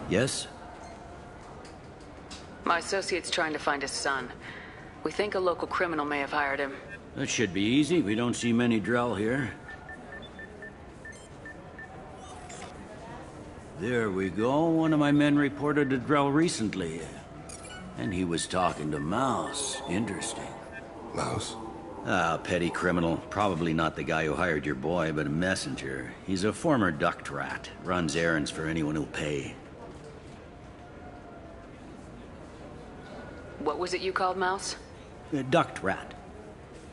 Yes? My associate's trying to find his son. We think a local criminal may have hired him. That should be easy. We don't see many Drell here. There we go. One of my men reported a Drell recently. And he was talking to Mouse. Interesting. Mouse? Ah, petty criminal. Probably not the guy who hired your boy, but a messenger. He's a former duct rat. Runs errands for anyone who'll pay. What was it you called Mouse? A duct rat.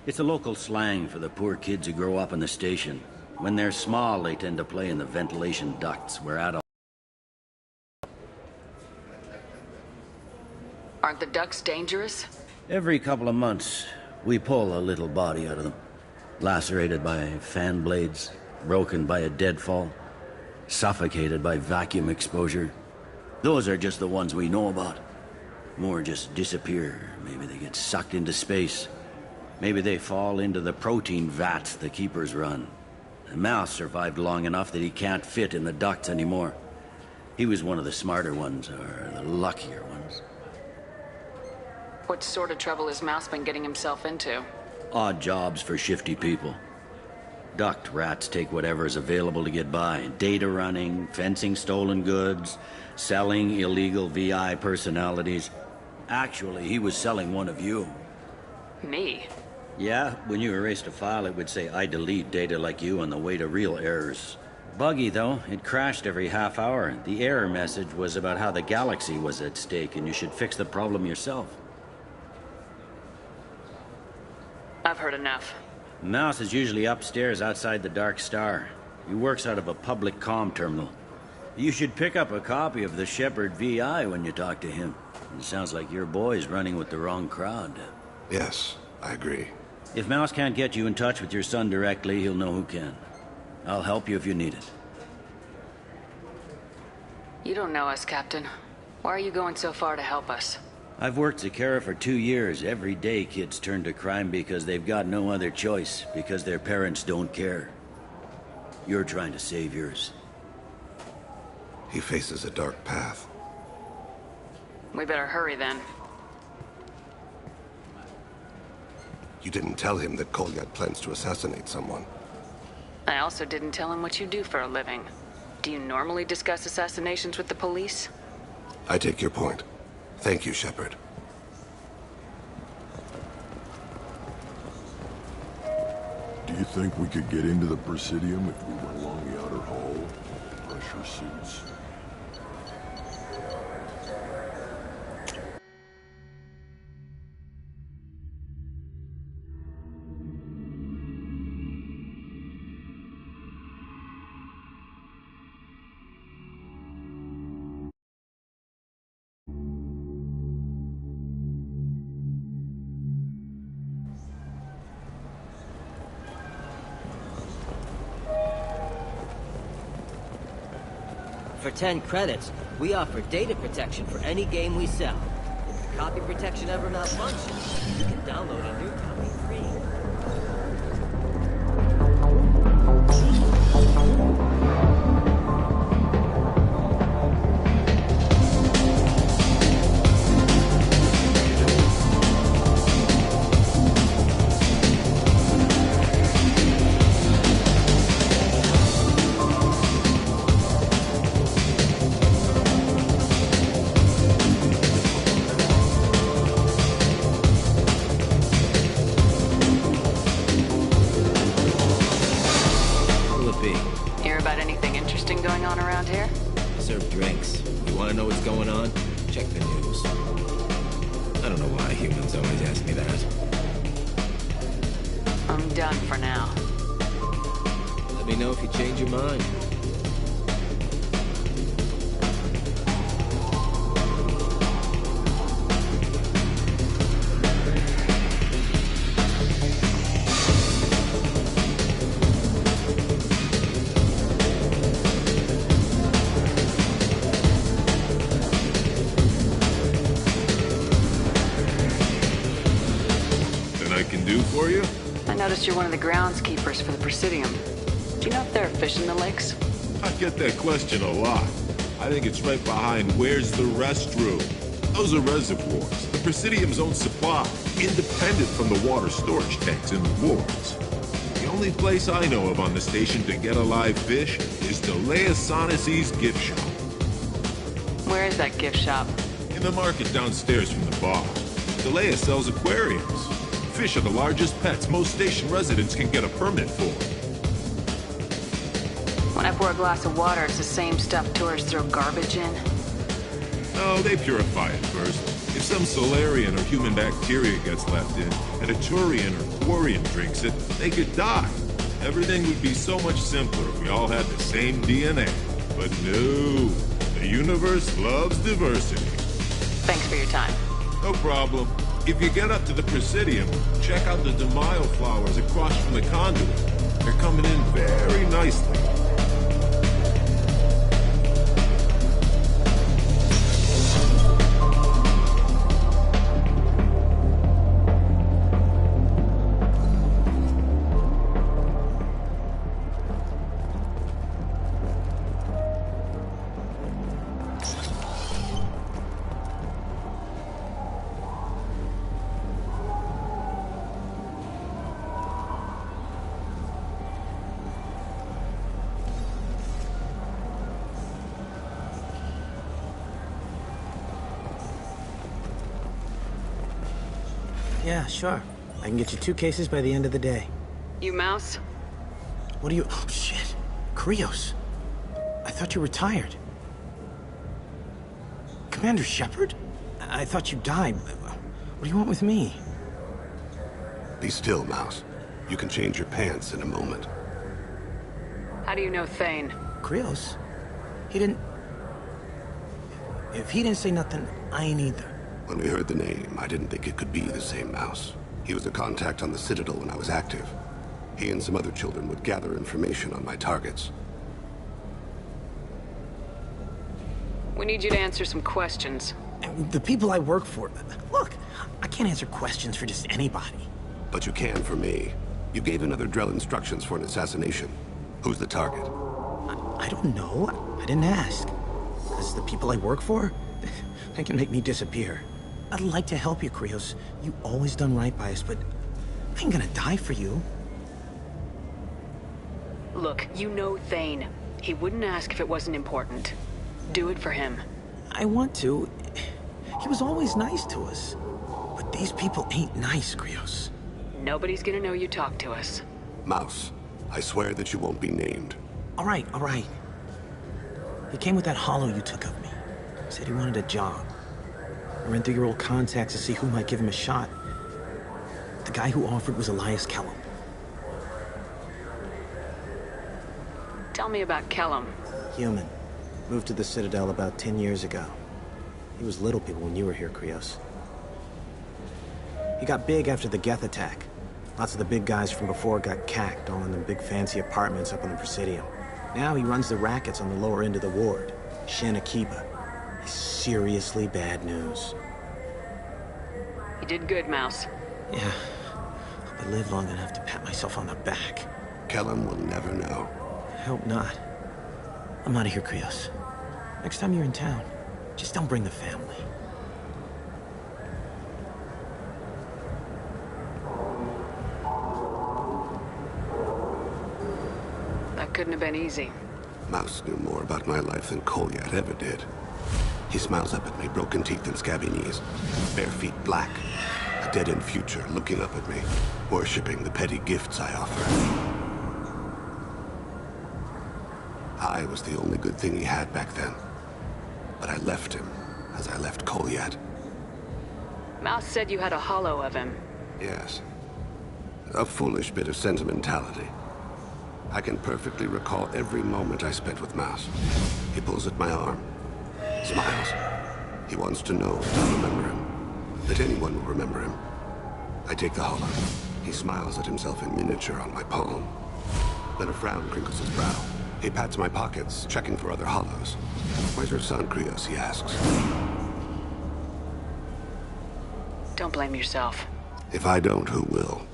It's a local slang for the poor kids who grow up in the station. When they're small, they tend to play in the ventilation ducts where adults... Aren't the ducks dangerous? Every couple of months, we pull a little body out of them. Lacerated by fan blades, broken by a deadfall, suffocated by vacuum exposure. Those are just the ones we know about. More just disappear. Maybe they get sucked into space. Maybe they fall into the protein vats the keepers run. The Mouse survived long enough that he can't fit in the ducts anymore. He was one of the smarter ones, or the luckier ones. What sort of trouble has Mouse been getting himself into? Odd jobs for shifty people. Duct rats take whatever is available to get by. Data running, fencing stolen goods, selling illegal VI personalities. Actually, he was selling one of you. Me? Yeah, when you erased a file, it would say, I delete data like you on the way to real errors. Buggy, though. It crashed every half hour. The error message was about how the galaxy was at stake, and you should fix the problem yourself. I've heard enough. Mouse is usually upstairs outside the Dark Star. He works out of a public comm terminal. You should pick up a copy of the Shepherd VI when you talk to him. It sounds like your boy's running with the wrong crowd. Yes, I agree. If Mouse can't get you in touch with your son directly, he'll know who can. I'll help you if you need it. You don't know us, Captain. Why are you going so far to help us? I've worked Zakera for 2 years. Every day kids turn to crime because they've got no other choice, because their parents don't care. You're trying to save yours. He faces a dark path. We better hurry then. You didn't tell him that Kolyat plans to assassinate someone. I also didn't tell him what you do for a living. Do you normally discuss assassinations with the police? I take your point. Thank you, Shepard. Do you think we could get into the Presidium if we went along the outer hall? Pressure suits. For 10 credits, we offer data protection for any game we sell. If the copy protection ever malfunctions, you can download a new copy free. Serve drinks. You want to know what's going on? Check the news. I don't know why humans always ask me that. I'm done for now. Let me know if you change your mind. For you? I noticed you're one of the groundskeepers for the Presidium. Do you know if there are fish in the lakes? I get that question a lot. I think it's right behind Where's the Restroom. Those are reservoirs, the Presidium's own supply, independent from the water storage tanks in the wards. The only place I know of on the station to get a live fish is Delea Sonesi's gift shop. Where is that gift shop? In the market downstairs from the bar. Delea sells aquariums. Fish are the largest pets most station residents can get a permit for. When I pour a glass of water, it's the same stuff tourists throw garbage in? No, they purify it first. If some Solarian or human bacteria gets left in, and a Turian or Quarian drinks it, they could die. Everything would be so much simpler if we all had the same DNA. But no, the universe loves diversity. Thanks for your time. No problem. If you get up to the Presidium, check out the De Mayo flowers across from the conduit. They're coming in very nicely. Yeah, sure. I can get you 2 cases by the end of the day. You Mouse? What are you... Oh, shit. Krios. I thought you were retired. Commander Shepard? I thought you died. What do you want with me? Be still, Mouse. You can change your pants in a moment. How do you know Thane? Krios? He didn't... If he didn't say nothing, I ain't either. When we heard the name, I didn't think it could be the same Mouse. He was a contact on the Citadel when I was active. He and some other children would gather information on my targets. We need you to answer some questions. The people I work for... Look, I can't answer questions for just anybody. But you can for me. You gave another Drell instructions for an assassination. Who's the target? I don't know. I didn't ask. Because the people I work for, they can make me disappear. I'd like to help you, Krios. You always done right by us, but I ain't gonna die for you. Look, you know Thane. He wouldn't ask if it wasn't important. Do it for him. I want to. He was always nice to us. But these people ain't nice, Krios. Nobody's gonna know you talked to us. Mouse, I swear that you won't be named. All right, all right. He came with that hollow you took of me. Said he wanted a job. I ran through your old contacts to see who might give him a shot. The guy who offered was Elias Kellum. Tell me about Kellum. Human. Moved to the Citadel about 10 years ago. He was little people when you were here, Krios. He got big after the Geth attack. Lots of the big guys from before got cacked, all in the big fancy apartments up on the Presidium. Now he runs the rackets on the lower end of the ward. Shin Akiba. He's seriously bad news. You did good, Mouse. Yeah. Hope I live long enough to pat myself on the back. Kellum will never know. I hope not. I'm out of here, Krios. Next time you're in town, just don't bring the family. That couldn't have been easy. Mouse knew more about my life than Kolyat ever did. He smiles up at me, broken teeth and scabby knees. Bare feet black. A dead-end future looking up at me, worshipping the petty gifts I offer. I was the only good thing he had back then. But I left him, as I left Kolyat. Mouse said you had a hollow of him. Yes. A foolish bit of sentimentality. I can perfectly recall every moment I spent with Mouse. He pulls at my arm. Smiles. He wants to know that I'll remember him. That anyone will remember him. I take the hollow. He smiles at himself in miniature on my palm. Then a frown crinkles his brow. He pats my pockets, checking for other hollows. Where's your son, Krios? He asks. Don't blame yourself. If I don't, who will?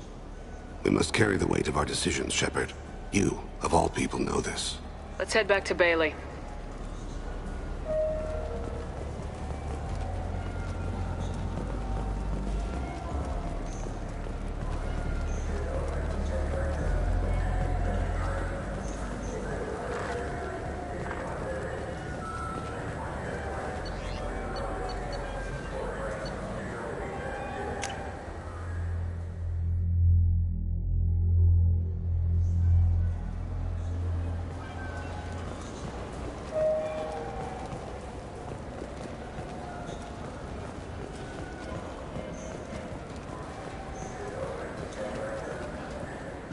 We must carry the weight of our decisions, Shepard. You, of all people, know this. Let's head back to Bailey.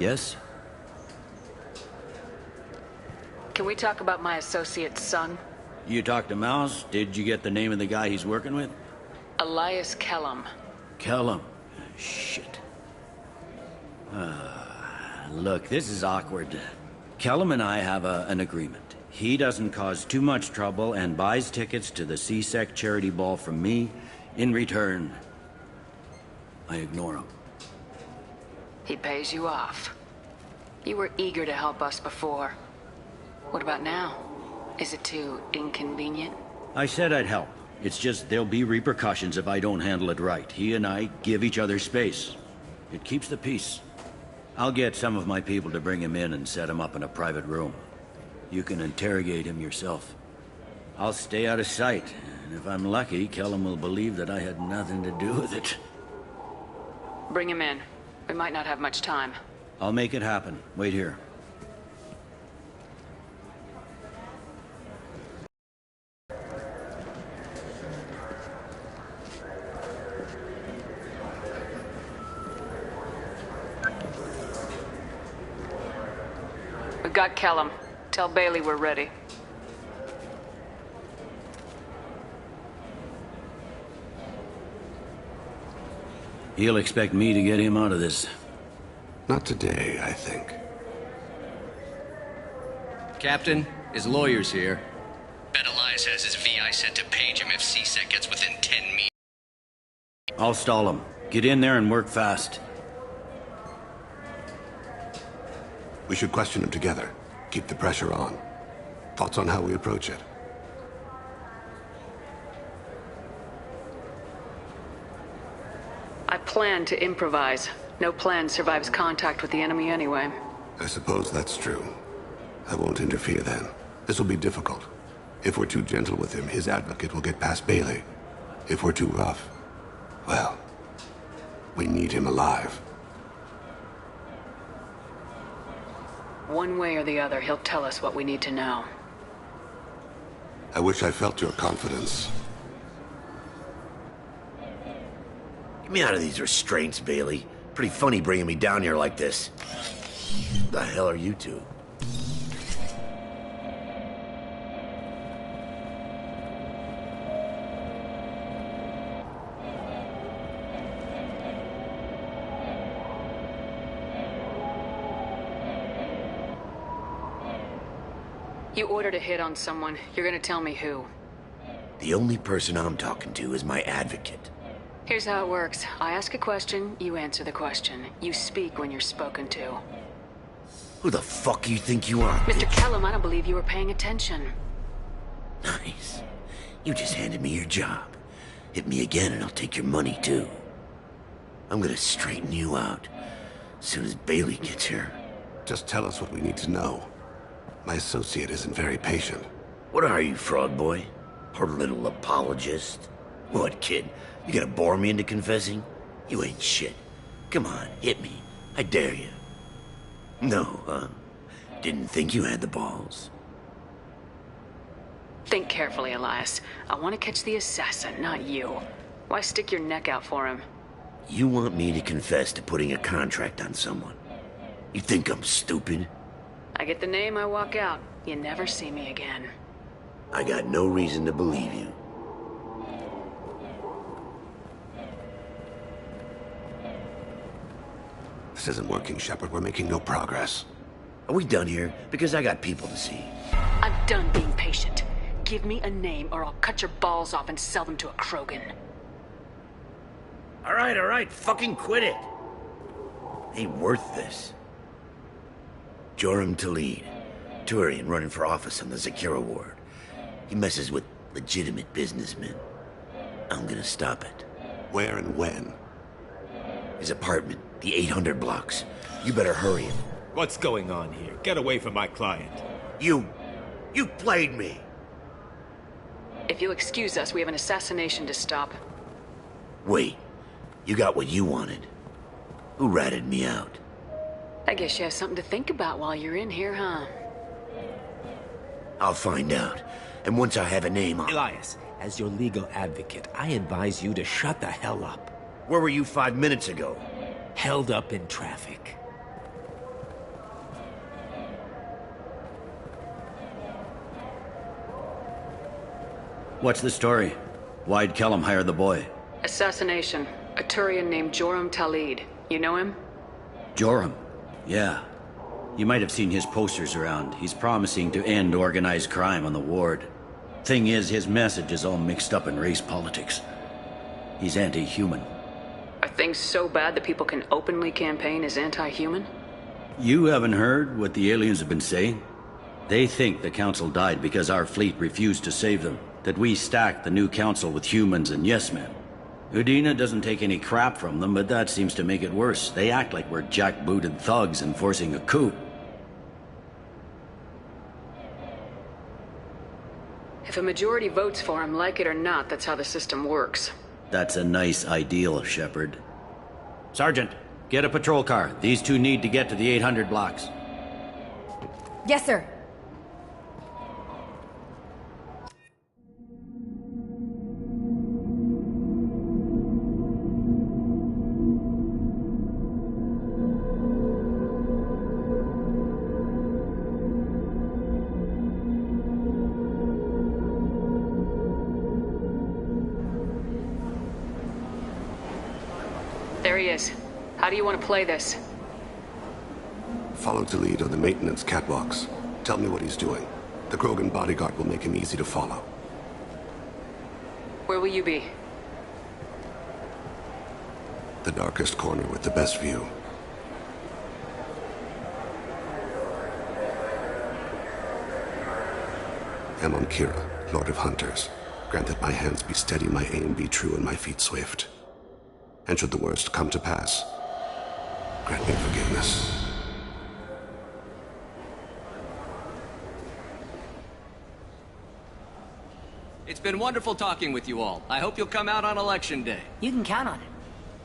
Yes? Can we talk about my associate's son? You talked to Mouse? Did you get the name of the guy he's working with? Elias Kellum. Kellum. Shit. Look, this is awkward. Kellum and I have an agreement. He doesn't cause too much trouble and buys tickets to the CSEC charity ball from me. In return, I ignore him. He pays you off. You were eager to help us before. What about now? Is it too inconvenient? I said I'd help. It's just there'll be repercussions if I don't handle it right. He and I give each other space. It keeps the peace. I'll get some of my people to bring him in and set him up in a private room. You can interrogate him yourself. I'll stay out of sight, and if I'm lucky, Kellum will believe that I had nothing to do with it. Bring him in. We might not have much time. I'll make it happen. Wait here. We've got Kellum. Tell Bailey we're ready. He'll expect me to get him out of this. Not today, I think. Captain, his lawyer's here. Bet Elias has his VI set to page him if CSEC gets within 10 meters. I'll stall him. Get in there and work fast. We should question him together. Keep the pressure on. Thoughts on how we approach it? I plan to improvise. No plan survives contact with the enemy anyway. I suppose that's true. I won't interfere then. This will be difficult. If we're too gentle with him, his advocate will get past Bailey. If we're too rough, well, we need him alive. One way or the other, he'll tell us what we need to know. I wish I felt your confidence. Get me out of these restraints, Bailey. Pretty funny bringing me down here like this. The hell are you two? You ordered a hit on someone. You're gonna tell me who. The only person I'm talking to is my advocate. Here's how it works. I ask a question, you answer the question. You speak when you're spoken to. Who the fuck you think you are, Mr. bitch? Kellum, I don't believe you were paying attention. Nice. You just handed me your job. Hit me again and I'll take your money too. I'm gonna straighten you out as soon as Bailey gets here. Just tell us what we need to know. My associate isn't very patient. What are you, fraud boy? Her little apologist? What, kid? You gonna bore me into confessing? You ain't shit. Come on, hit me. I dare you. No, huh? Didn't think you had the balls. Think carefully, Elias. I want to catch the assassin, not you. Why stick your neck out for him? You want me to confess to putting a contract on someone? You think I'm stupid? I get the name, I walk out. You never see me again. I got no reason to believe you. This isn't working, Shepard. We're making no progress. Are we done here? Because I got people to see. I'm done being patient. Give me a name or I'll cut your balls off and sell them to a Krogan. All right, fucking quit it. Ain't worth this. Joram Talid, Turian running for office on the Zakira ward. He messes with legitimate businessmen. I'm gonna stop it. Where and when? His apartment, the 800 blocks. You better hurry him. What's going on here? Get away from my client. You played me. If you'll excuse us, we have an assassination to stop. Wait, you got what you wanted. Who ratted me out? I guess you have something to think about while you're in here, huh? I'll find out. And once I have a name, I'll... Elias, as your legal advocate, I advise you to shut the hell up. Where were you 5 minutes ago? Held up in traffic. What's the story? Why'd Kellum hire the boy? Assassination. A Turian named Joram Talid. You know him? Joram? Yeah. You might have seen his posters around. He's promising to end organized crime on the ward. Thing is, his message is all mixed up in race politics. He's anti-human. Are things so bad that people can openly campaign as anti-human? You haven't heard what the aliens have been saying? They think the council died because our fleet refused to save them. That we stacked the new council with humans and yes-men. Udina doesn't take any crap from them, but that seems to make it worse. They act like we're jackbooted thugs enforcing a coup. If a majority votes for him, like it or not, that's how the system works. That's a nice ideal, Shepard. Sergeant, get a patrol car. These two need to get to the 800 blocks. Yes, sir. There he is. How do you want to play this? Follow Talid on the maintenance catwalks. Tell me what he's doing. The Krogan bodyguard will make him easy to follow. Where will you be? The darkest corner with the best view. I'm on Kira, Lord of Hunters. Grant that my hands be steady, my aim be true, and my feet swift. And should the worst come to pass, grant me forgiveness. It's been wonderful talking with you all. I hope you'll come out on Election Day. You can count on it.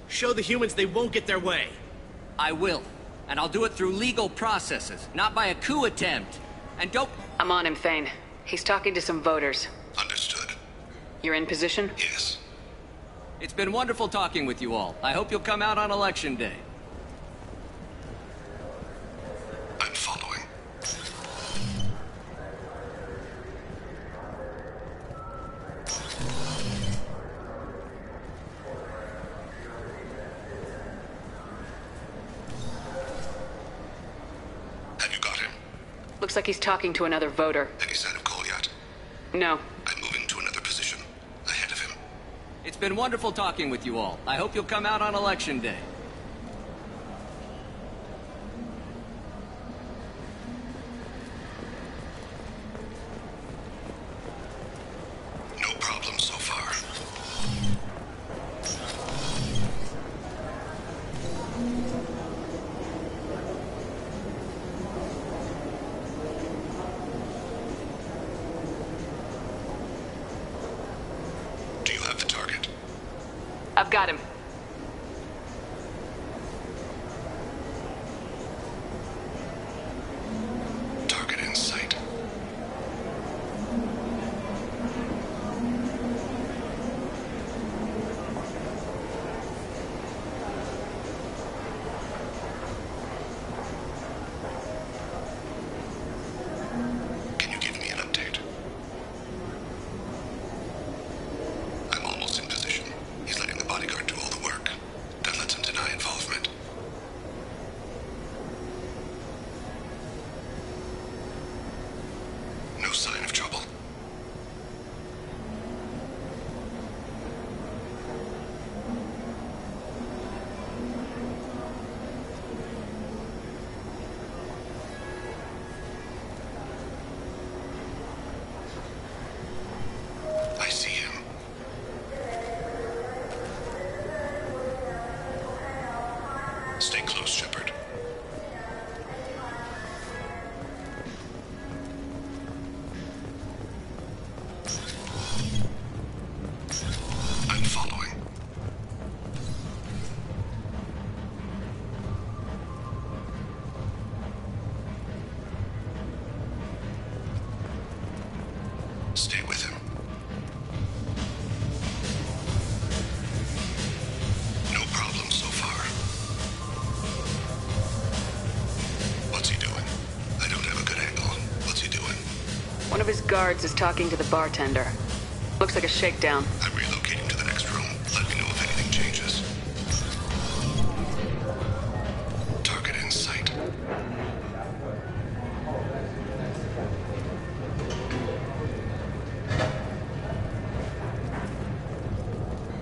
Show the humans they won't get their way. I will. And I'll do it through legal processes, not by a coup attempt. And don't... I'm on him, Thane. He's talking to some voters. Understood. You're in position? Yes. It's been wonderful talking with you all. I hope you'll come out on Election Day. I'm following. Have you got him? Looks like he's talking to another voter. Any sign of Cole yet? No. I'm moving to another position. Ahead of him. It's been wonderful talking with you all. I hope you'll come out on Election Day. No problem so far. Do you have the target? I've got him. Target in sight. Can you give me an update? I'm almost in position. He's letting the bodyguard do all the work. That lets him deny involvement. No sign of trouble. I see him. Stay close, Shepard. I'm following. Stay with him. No problem so far. What's he doing? I don't have a good angle. What's he doing? One of his guards is talking to the bartender. Looks Looks like a shakedown. I'm relocating to the next room. Let me know if anything changes. Target in sight.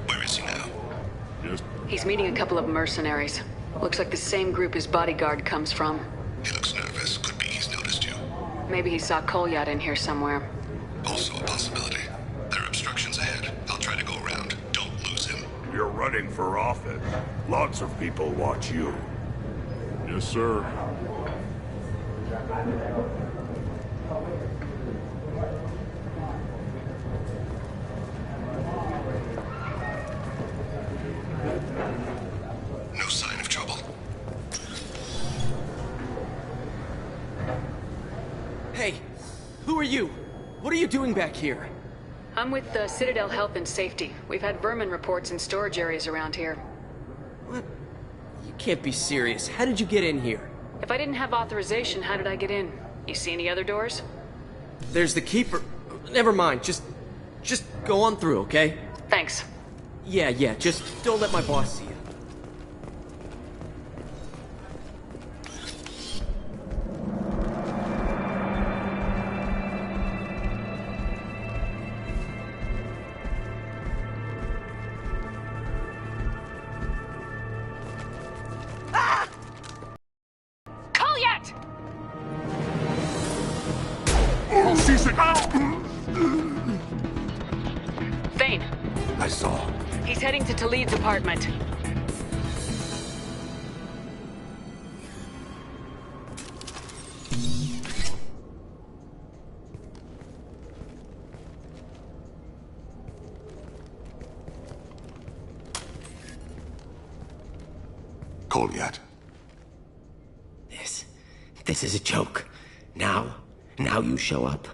Where is he now? He's meeting a couple of mercenaries. Looks like the same group his bodyguard comes from. He looks nervous. Could be he's noticed you. Maybe he saw CLAUDIA in here somewhere. Also a possibility. There are obstructions ahead. I'll try to go around. Don't lose him. You're running for office. Lots of people watch you. Yes, sir. No sign of trouble. Hey, who are you? What are you doing back here? I'm with the Citadel Health and Safety. We've had vermin reports in storage areas around here. What? You can't be serious. How did you get in here? If I didn't have authorization, how did I get in? You see any other doors? There's the Keeper. Never mind. Just go on through, okay? Thanks. Yeah, just don't let my boss see you. Thane. I saw. He's heading to Talid's apartment. CLAUDIA. This is a joke. Now you show up.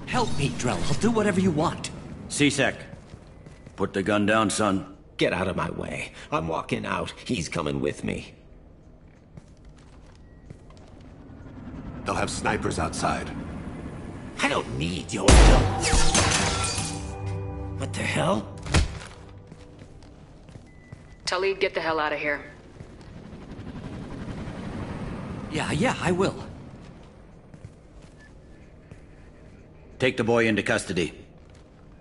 Help me, Drell. I'll do whatever you want. C-Sec. Put the gun down, son. Get out of my way. I'm walking out. He's coming with me. They'll have snipers outside. I don't need your help. What the hell? Talid, get the hell out of here. Yeah, I will. Take the boy into custody.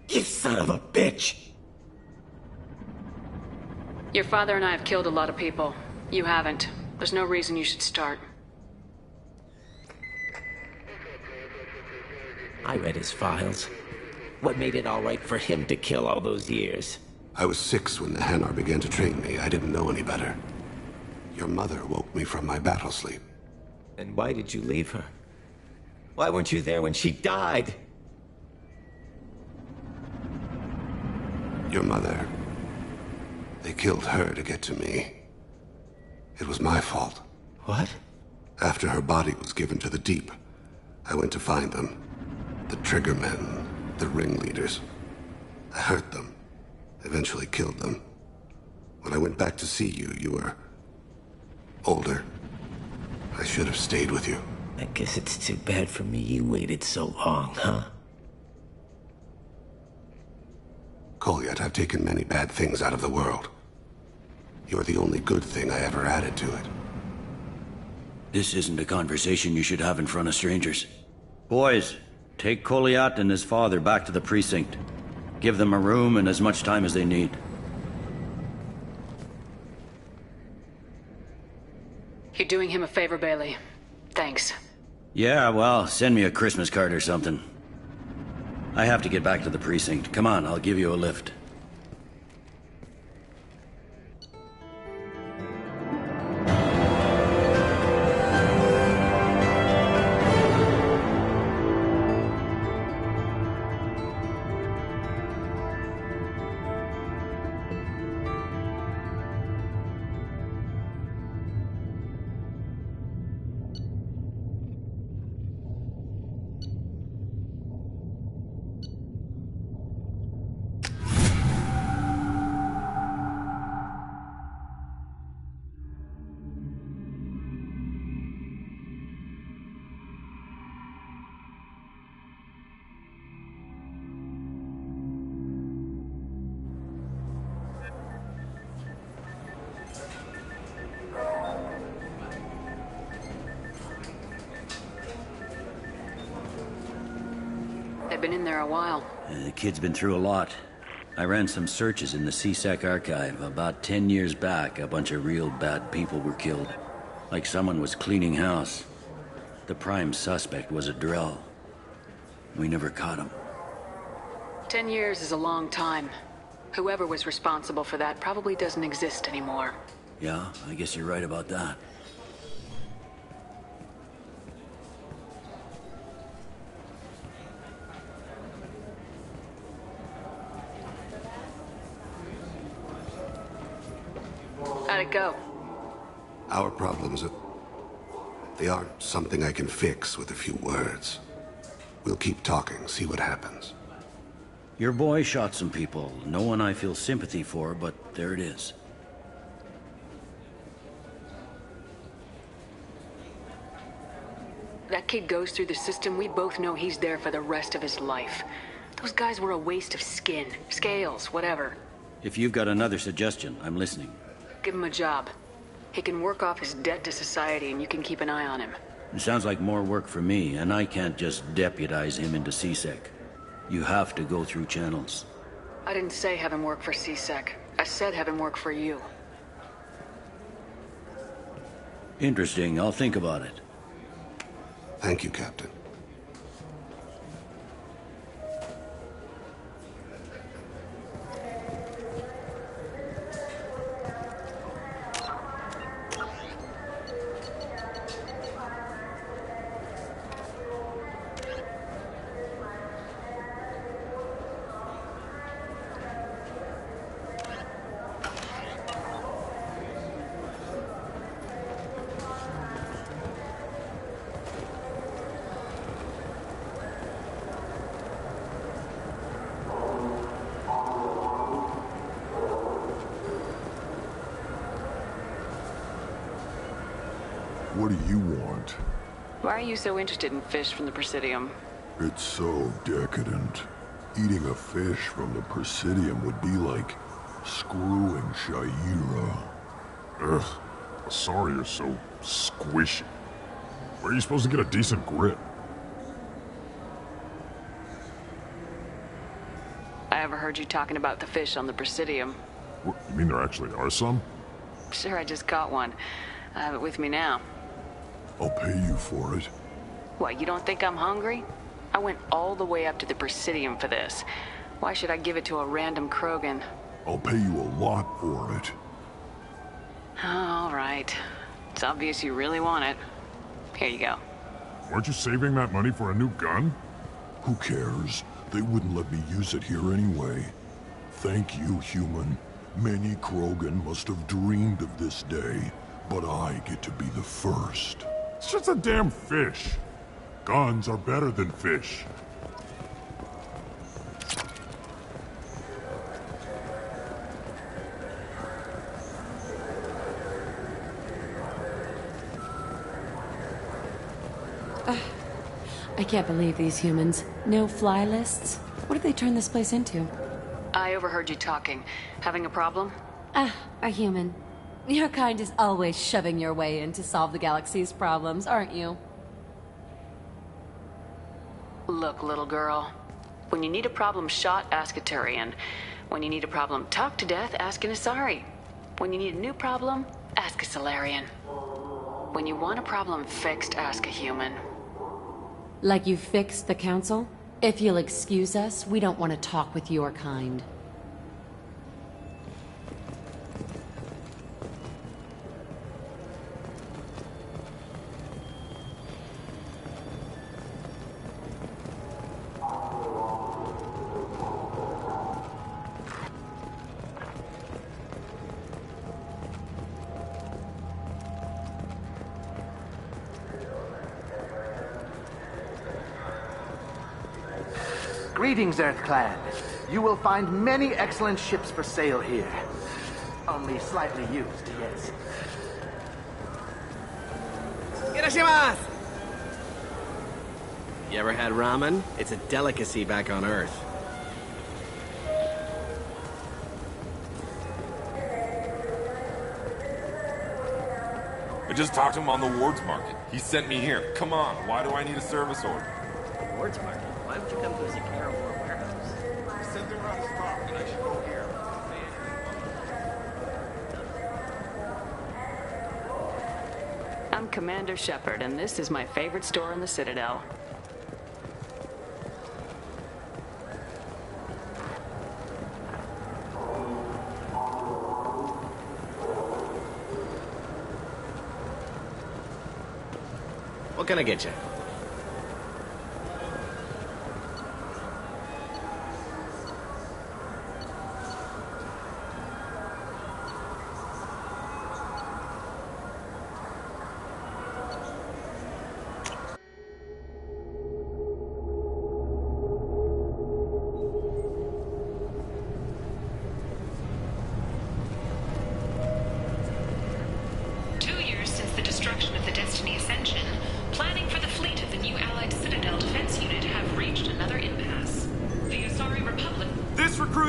You son of a bitch! Your father and I have killed a lot of people. You haven't. There's no reason you should start. I read his files. What made it all right for him to kill all those years? I was 6 when the Hanar began to train me. I didn't know any better. Your mother woke me from my battle sleep. And why did you leave her? Why weren't you there when she died? Your mother. They killed her to get to me. It was my fault. What? After her body was given to the Deep, I went to find them. The Triggermen, the ringleaders. I hurt them. Eventually killed them. When I went back to see you, you were older. I should have stayed with you. I guess it's too bad for me you waited so long, huh? CLAUDIA, I've taken many bad things out of the world. You're the only good thing I ever added to it. This isn't a conversation you should have in front of strangers. Boys, take CLAUDIA and his father back to the precinct. Give them a room and as much time as they need. You're doing him a favor, Bailey. Thanks. Yeah, well, send me a Christmas card or something. I have to get back to the precinct. Come on, I'll give you a lift. I've been in there a while. The kid's been through a lot. I ran some searches in the CSEC archive. About 10 years back, a bunch of real bad people were killed. Like someone was cleaning house. The prime suspect was a Drell. We never caught him. 10 years is a long time. Whoever was responsible for that probably doesn't exist anymore. Yeah, I guess you're right about that. How'd it go? Our problems they aren't something I can fix with a few words. We'll keep talking, see what happens. Your boy shot some people. No one I feel sympathy for, but there it is. That kid goes through the system, we both know he's there for the rest of his life. Those guys were a waste of skin, scales, whatever. If you've got another suggestion, I'm listening. Give him a job. He can work off his debt to society and you can keep an eye on him. It sounds like more work for me, and I can't just deputize him into CSEC. You have to go through channels. I didn't say have him work for CSEC. I said have him work for you. Interesting. I'll think about it. Thank you, Captain. What do you want? Why are you so interested in fish from the Presidium? It's so decadent. Eating a fish from the Presidium would be like screwing Shaira. Ugh, sorry you're so squishy. Where are you supposed to get a decent grip? I overheard you talking about the fish on the Presidium. What, you mean there actually are some? Sure, I just caught one. I have it with me now. I'll pay you for it. What, you don't think I'm hungry? I went all the way up to the Presidium for this. Why should I give it to a random Krogan? I'll pay you a lot for it. All right. It's obvious you really want it. Here you go. Weren't you saving that money for a new gun? Who cares? They wouldn't let me use it here anyway. Thank you, human. Many Krogan must have dreamed of this day, but I get to be the first. It's just a damn fish. Guns are better than fish. I can't believe these humans. No fly lists? What did they turn this place into? I overheard you talking. Having a problem? A human. Your kind is always shoving your way in to solve the galaxy's problems, aren't you? Look, little girl. When you need a problem shot, ask a Turian. When you need a problem talked to death, ask an Asari. When you need a new problem, ask a Solarian. When you want a problem fixed, ask a human. Like you fixed the council? If you'll excuse us, we don't want to talk with your kind. Greetings, Earth Clan. You will find many excellent ships for sale here. Only slightly used, yes. Irashimasu! You ever had ramen? It's a delicacy back on Earth. I just talked to him on the Wards Market. He sent me here. Come on, why do I need a service order? Wards Market? What? don't you come to us at Carawar Warehouse? Said they're out of stock and I should go here. I'm Commander Shepard, and this is my favorite store in the Citadel. What can I get you?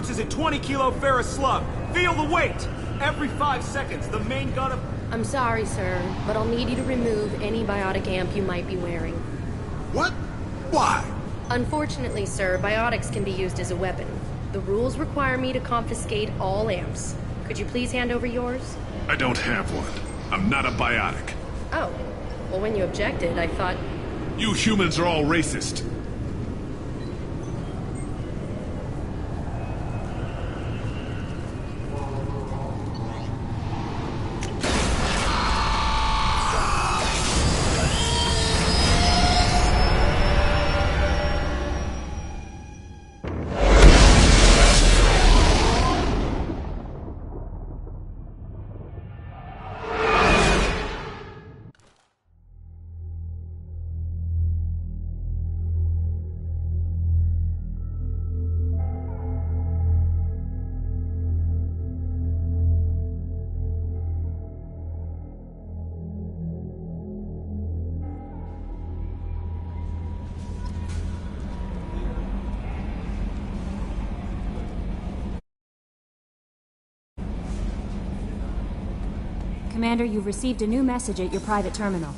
Is a 20-kilo ferrous slug. Feel the weight! Every 5 seconds, the main gun of... I'm sorry, sir, but I'll need you to remove any biotic amp you might be wearing. What? Why? Unfortunately, sir, biotics can be used as a weapon. The rules require me to confiscate all amps. Could you please hand over yours? I don't have one. I'm not a biotic. Oh. Well, when you objected, I thought... You humans are all racist. Commander, you've received a new message at your private terminal.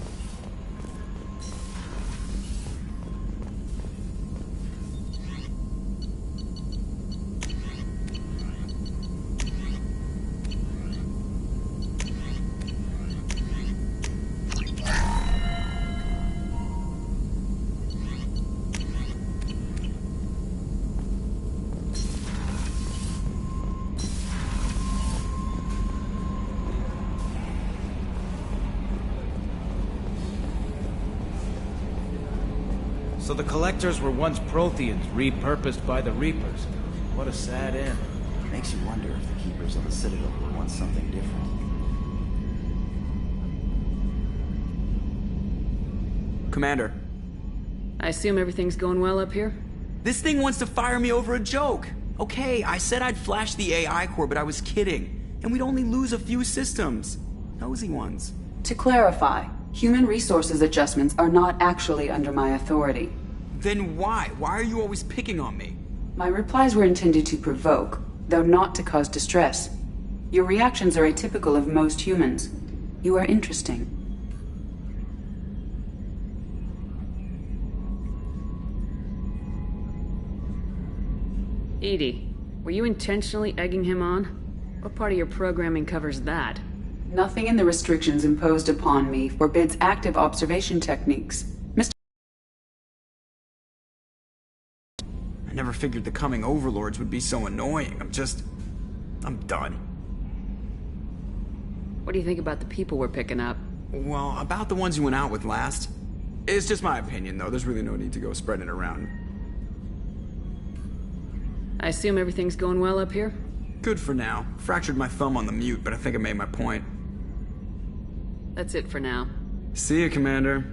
So the Collectors were once Protheans, repurposed by the Reapers. What a sad end. Makes you wonder if the Keepers of the Citadel were once something different. Commander. I assume everything's going well up here? This thing wants to fire me over a joke. Okay, I said I'd flash the AI core, but I was kidding. And we'd only lose a few systems. Nosy ones. To clarify, human resources adjustments are not actually under my authority. Then why? Why are you always picking on me? My replies were intended to provoke, though not to cause distress. Your reactions are atypical of most humans. You are interesting. Edie, were you intentionally egging him on? What part of your programming covers that? Nothing in the restrictions imposed upon me forbids active observation techniques. I never figured the coming overlords would be so annoying. I'm done. What do you think about the people we're picking up? Well, about the ones you went out with last. It's just my opinion, though. There's really no need to go spreading it around. I assume everything's going well up here? Good for now. Fractured my thumb on the mute, but I think I made my point. That's it for now. See ya, Commander.